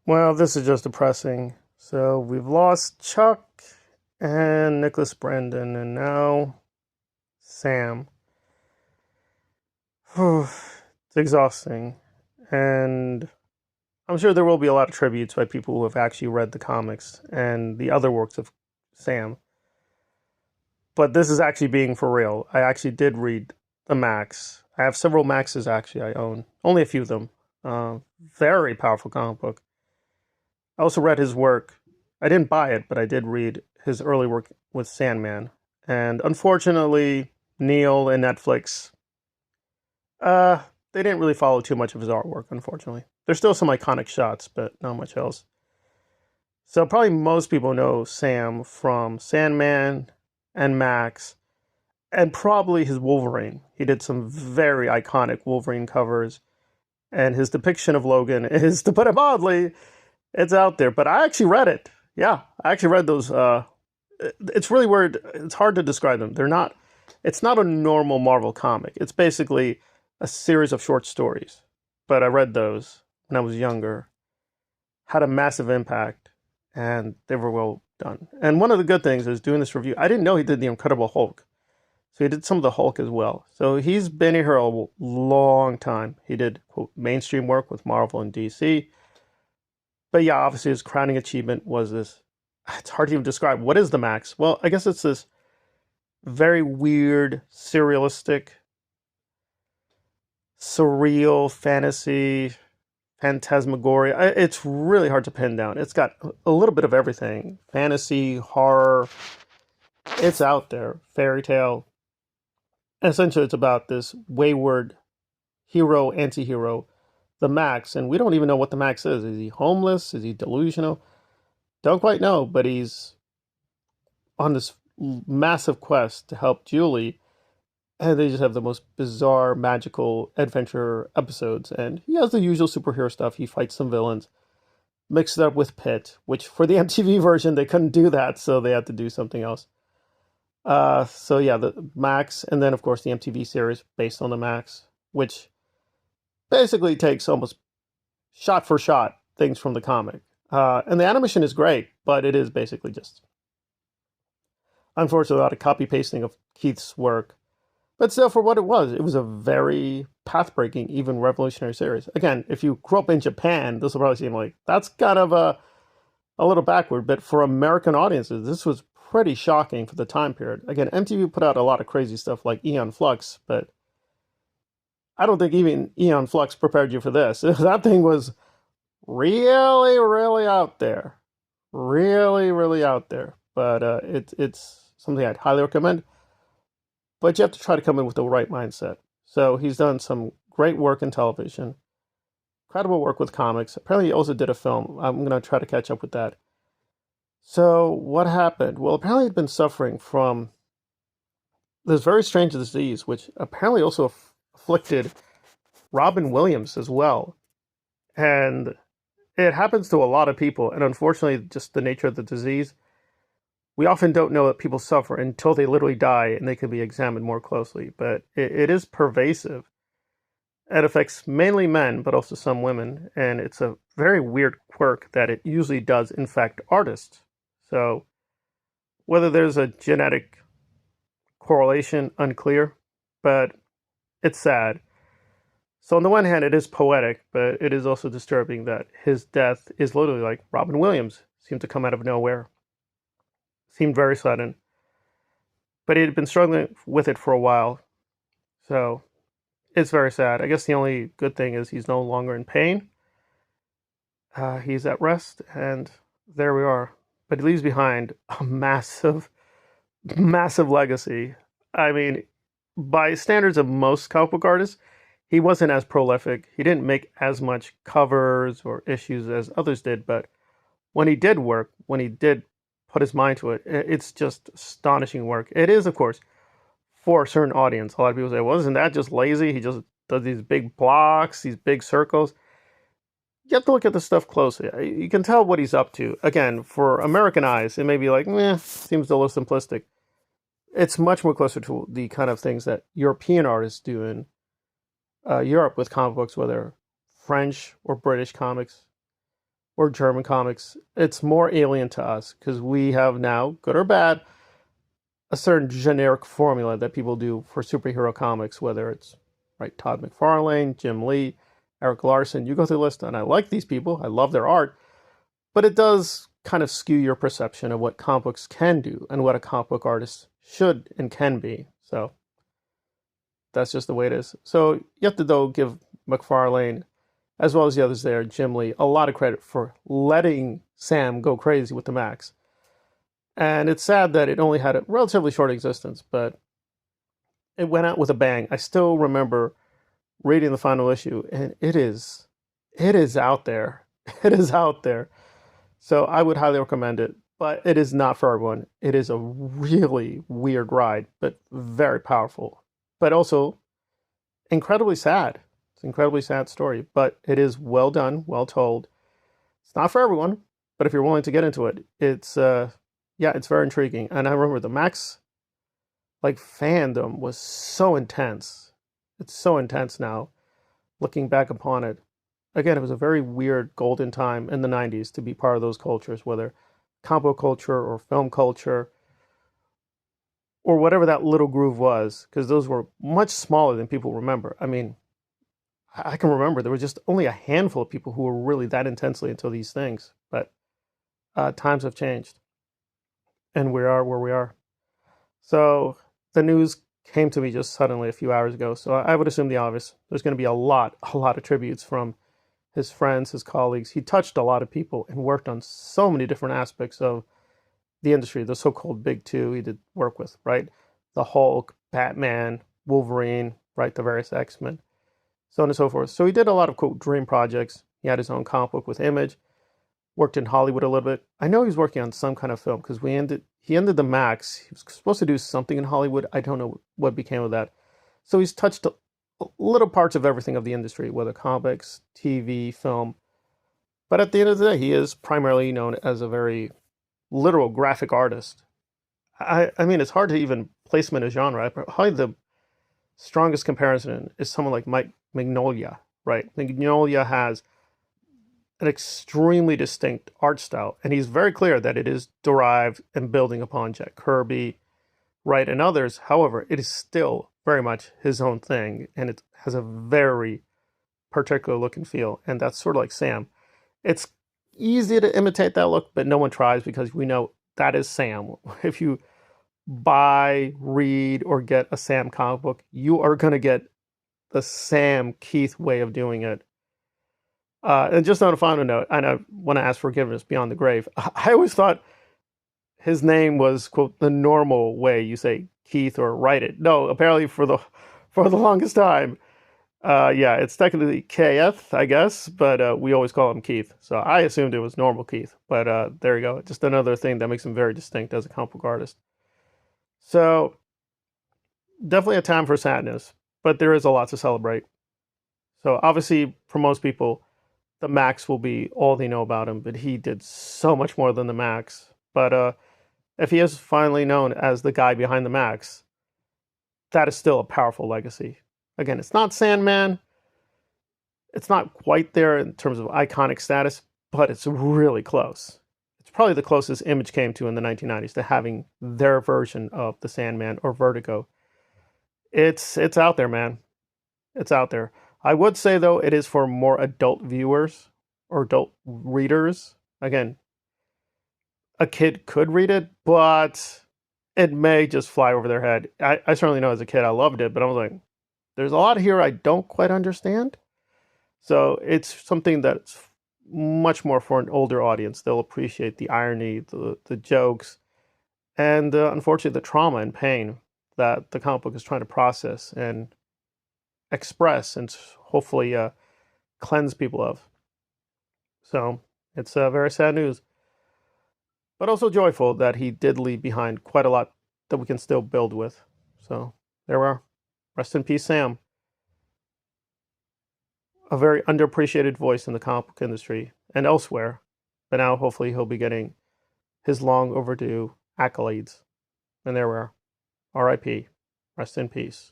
Well, this is just depressing. So we've lost Chuck and Nicholas Brandon, and now Sam. It's exhausting. And I'm sure there will be a lot of tributes by people who have actually read the comics and the other works of Sam. But this is actually being for real. I actually did read the MAXX. I have several MAXXs actually I own. Only a few of them. Very powerful comic book. I also read his work. I didn't buy it, but I did read his early work with Sandman. And unfortunately, Neil and Netflix, they didn't really follow too much of his artwork, unfortunately. There's still some iconic shots, but not much else. So probably most people know Sam from Sandman and MAXX, and probably his Wolverine. He did some very iconic Wolverine covers, and his depiction of Logan is, to put it mildly, it's out there. But I actually read it. Yeah, I actually read those. It's really weird. It's hard to describe them. They're not. It's not a normal Marvel comic. It's basically a series of short stories. But I read those when I was younger. Had a massive impact, and they were well done. And one of the good things is doing this review. I didn't know he did the Incredible Hulk, so he did some of the Hulk as well. So he's been here a long time. He did, quote, mainstream work with Marvel and DC. But yeah, obviously his crowning achievement was this. It's hard to even describe. What is the MAXX? Well, I guess it's this very weird, surrealistic, surreal fantasy, phantasmagoria. It's really hard to pin down. It's got a little bit of everything. Fantasy, horror. It's out there. Fairy tale. Essentially, it's about this wayward hero, anti-hero, the MAXX. And we don't even know what the MAXX is. Is he homeless? Is he delusional? Don't quite know, but he's on this massive quest to help Julie. And they just have the most bizarre, magical adventure episodes. And he has the usual superhero stuff. He fights some villains. Mixed it up with Pitt, which for the MTV version, they couldn't do that. So they had to do something else. So yeah, the MAXX. And then, of course, the MTV series based on the MAXX, which basically takes almost shot for shot things from the comic. And the animation is great, but it is basically just, unfortunately, a lot of copy pasting of Kieth's work. But still, for what it was a very path-breaking, even revolutionary series. Again, if you grew up in Japan, this will probably seem like that's kind of a little backward. But for American audiences, this was pretty shocking for the time period. Again, MTV put out a lot of crazy stuff like Aeon Flux, but I don't think even Aeon Flux prepared you for this. That thing was really, really out there. Really, really out there. But it's something I'd highly recommend. But you have to try to come in with the right mindset. So he's done some great work in television, incredible work with comics. Apparently, he also did a film. I'm going to try to catch up with that. So what happened? Well, apparently he'd been suffering from this very strange disease, which apparently also afflicted Robin Williams as well. And it happens to a lot of people. And unfortunately, just the nature of the disease, we often don't know that people suffer until they literally die and they can be examined more closely. But it is pervasive. It affects mainly men, but also some women. And it's a very weird quirk that it usually does infect artists. So whether there's a genetic correlation, unclear, but it's sad. So on the one hand, it is poetic, but it is also disturbing that his death is literally like Robin Williams. Seemed to come out of nowhere. Seemed very sudden. But he had been struggling with it for a while. So it's very sad. I guess the only good thing is he's no longer in pain. He's at rest, and there we are. But he leaves behind a massive, massive legacy. I mean, by standards of most comic book artists, he wasn't as prolific. He didn't make as much covers or issues as others did. But when he did work, when he did put his mind to it, it's just astonishing work. It is, of course, for a certain audience. A lot of people say, well, isn't that just lazy? He just does these big blocks, these big circles. You have to look at the stuff closely. You can tell what he's up to. Again, for American eyes, it may be like, seems a little simplistic. It's much more closer to the kind of things that European artists do in Europe with comic books, whether French or British comics. or German comics, it's more alien to us because we have now, good or bad, a certain generic formula that people do for superhero comics, whether it's right Todd McFarlane, Jim Lee, Eric Larson. You go through the list, and I like these people. I love their art, but it does kind of skew your perception of what comic books can do and what a comic book artist should and can be. So that's just the way it is. So you have to, though, give McFarlane, as well as the others there, Jim Lee, a lot of credit for letting Sam go crazy with the MAXX. And it's sad that it only had a relatively short existence, but it went out with a bang. I still remember reading the final issue, and it is out there. It is out there. So I would highly recommend it, but it is not for everyone. It is a really weird ride, but very powerful, but also incredibly sad. It's an incredibly sad story, but it is well done, well told. It's not for everyone, but if you're willing to get into it, it's yeah, it's very intriguing. And I remember the MAXX like fandom was so intense. It's so intense now, looking back upon it. Again, it was a very weird golden time in the 90s to be part of those cultures, whether combo culture or film culture or whatever that little groove was, because those were much smaller than people remember. I mean, I can remember there was just only a handful of people who were really that intensely into these things, but times have changed and we are where we are. So the news came to me just suddenly a few hours ago. So I would assume the obvious. There's going to be a lot of tributes from his friends, his colleagues. He touched a lot of people and worked on so many different aspects of the industry, the so-called big two he did work with, right? The Hulk, Batman, Wolverine, right? The various X-Men, so on and so forth. So he did a lot of, quote, dream projects. He had his own comic book with Image, worked in Hollywood a little bit. I know he was working on some kind of film because he ended the MAXX. He was supposed to do something in Hollywood. I don't know what became of that. So he's touched little parts of everything of the industry, whether comics, TV, film. But at the end of the day, he is primarily known as a very literal graphic artist. I mean, it's hard to even place him in a genre. Probably the strongest comparison is someone like Mike Mignola, right? Mignola has an extremely distinct art style, and he's very clear that it is derived and building upon Jack Kirby, right, and others. However, it is still very much his own thing, and it has a very particular look and feel, and that's sort of like Sam. It's easy to imitate that look, but no one tries because we know that is Sam. If you buy, read, or get a Sam comic book, you are going to get the Sam Kieth way of doing it. And just on a final note, and I want to ask forgiveness beyond the grave. I always thought his name was, quote, the normal way you say Kieth or write it. No, apparently for the longest time, yeah, it's technically Kieth, I guess, but we always call him Kieth. So I assumed it was normal Kieth. But there you go. Just another thing that makes him very distinct as a comic book artist. So definitely a time for sadness, but there is a lot to celebrate. So obviously, for most people, the MAXX will be all they know about him, but he did so much more than the MAXX. But if he is finally known as the guy behind the MAXX, that is still a powerful legacy. Again, it's not Sandman. It's not quite there in terms of iconic status, but it's really close. It's probably the closest Image came to in the 1990s to having their version of the Sandman or Vertigo. It's out there, man. It's out there. I would say, though, it is for more adult viewers or adult readers. Again, a kid could read it, but it may just fly over their head. I certainly know as a kid I loved it, but I was like, there's a lot here I don't quite understand. So it's something that's much more for an older audience. They'll appreciate the irony, the jokes, and unfortunately the trauma and pain that the comic book is trying to process and express and hopefully cleanse people of. So it's very sad news, but also joyful that he did leave behind quite a lot that we can still build with. So there we are. Rest in peace, Sam. A very underappreciated voice in the comic book industry and elsewhere, but now hopefully he'll be getting his long overdue accolades. And there we are. R.I.P. Rest in peace.